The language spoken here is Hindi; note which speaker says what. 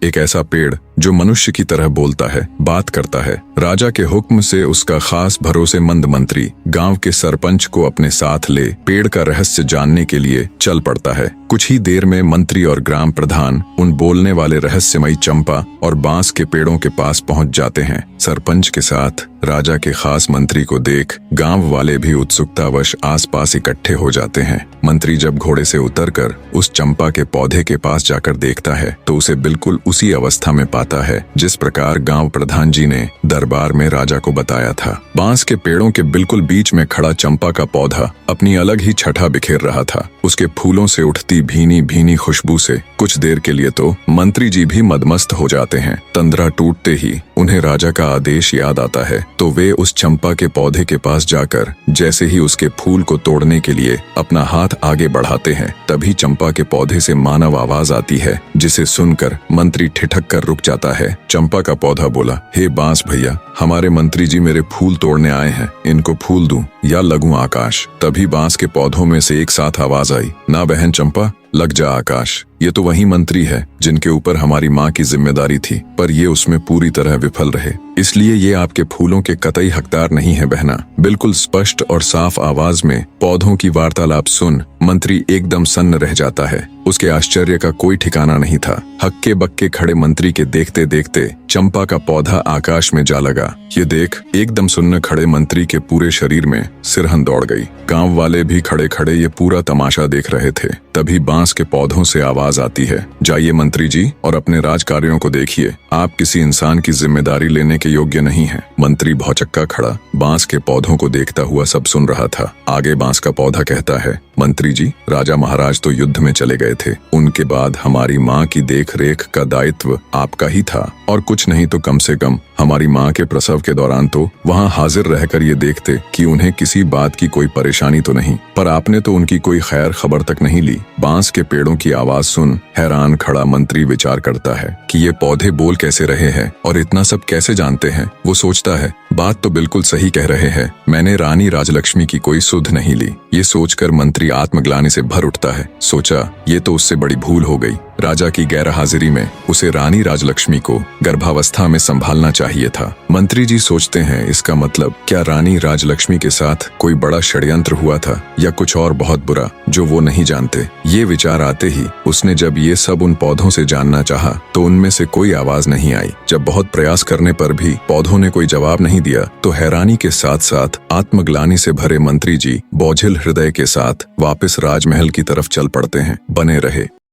Speaker 1: एक ऐसा पेड़ जो मनुष्य की तरह बोलता है, बात करता है। राजा के हुक्म से उसका खास भरोसेमंद मंत्री गांव के सरपंच को अपने साथ ले पेड़ का रहस्य जानने के लिए चल पड़ता है। कुछ ही देर में मंत्री और ग्राम प्रधान उन बोलने वाले रहस्यमयी चंपा और बांस के पेड़ों के पास पहुंच जाते हैं। सरपंच के साथ राजा के खास मंत्री को देख गांव वाले भी उत्सुकतावश आसपास इकट्ठे हो जाते हैं। मंत्री जब घोड़े से उतरकर उस चंपा के पौधे के पास जाकर देखता है तो उसे बिल्कुल उसी अवस्था में पाता है जिस प्रकार गांव प्रधान जी ने दरबार में राजा को बताया था। बांस के पेड़ों के बिल्कुल बीच में खड़ा चंपा का पौधा अपनी अलग ही छटा बिखेर रहा था। उसके फूलों से उठती भीनी भीनी खुशबू से कुछ देर के लिए तो मंत्री जी भी मदमस्त हो जाते हैं। तंद्रा टूटते ही उन्हें राजा का आदेश याद आता है तो वे उस चंपा के पौधे के पास जाकर जैसे ही उसके फूल को तोड़ने के लिए अपना हाथ आगे बढ़ाते हैं, तभी चंपा के पौधे से मानव आवाज आती है जिसे सुनकर मंत्री ठिठक कर रुक जाता है। चंपा का पौधा बोला, हे बांस भैया, हमारे मंत्री जी मेरे फूल तोड़ने आए हैं, इनको फूल दूं या लगूं आकाश। तभी बांस के पौधों में से एक साथ आवाज आई, ना बहन चंपा, लग जा आकाश। ये तो वही मंत्री है जिनके ऊपर हमारी माँ की जिम्मेदारी थी, पर ये उसमें पूरी तरह विफल रहे, इसलिए ये आपके फूलों के कतई हकदार नहीं है बहना। बिल्कुल स्पष्ट और साफ आवाज में पौधों की वार्तालाप सुन मंत्री एकदम सन्न रह जाता है। उसके आश्चर्य का कोई ठिकाना नहीं था। हक्के बक्के खड़े मंत्री के देखते देखते चंपा का पौधा आकाश में जा लगा। ये देख एकदम सुन्न खड़े मंत्री के पूरे शरीर में सिरहन दौड़ गई। गांव वाले भी खड़े खड़े ये पूरा तमाशा देख रहे थे। तभी बांस के पौधों से आवाज आती है, जाइए मंत्री जी और अपने राज कार्यों को देखिए, आप किसी इंसान की जिम्मेदारी लेने के योग्य नहीं हैं। मंत्री भौचक्का खड़ा बांस के पौधों को देखता हुआ सब सुन रहा था। आगे बांस का पौधा कहता है, मंत्री जी, राजा महाराज तो युद्ध में चले गए थे, उनके बाद हमारी माँ की देख रेख का दायित्व आपका ही था, और कुछ नहीं तो कम से कम हमारी माँ के प्रसव के दौरान तो वहाँ हाजिर रहकर ये देखते कि उन्हें किसी बात की कोई परेशानी तो नहीं, पर आपने तो उनकी कोई खैर खबर तक नहीं ली। बांस के पेड़ों की आवाज सुन हैरान खड़ा मंत्री विचार करता है कि ये पौधे बोल कैसे रहे हैं और इतना सब कैसे जानते हैं। वो सोचता है, बात तो बिल्कुल सही कह रहे हैं, मैंने रानी राजलक्ष्मी की कोई सुध नहीं ली। ये सोचकर मंत्री आत्मग्लानि से भर उठता है। सोचा, ये तो उससे बड़ी भूल हो गई। राजा की गैर हाजिरी में उसे रानी राजलक्ष्मी को गर्भावस्था में संभालना चाहिए था। मंत्री जी सोचते हैं, इसका मतलब क्या रानी राजलक्ष्मी के साथ कोई बड़ा षड्यंत्र हुआ था या कुछ और बहुत बुरा जो वो नहीं जानते। ये विचार आते ही उसने जब ये सब उन पौधों से जानना चाहा तो उनमें से कोई आवाज नहीं आई। जब बहुत प्रयास करने पर भी पौधों ने कोई जवाब नहीं दिया तो हैरानी के साथ साथ आत्मग्लानि से भरे मंत्री जी बोझिल हृदय के साथ वापस राजमहल की तरफ चल पड़ते हैं। बने रहे।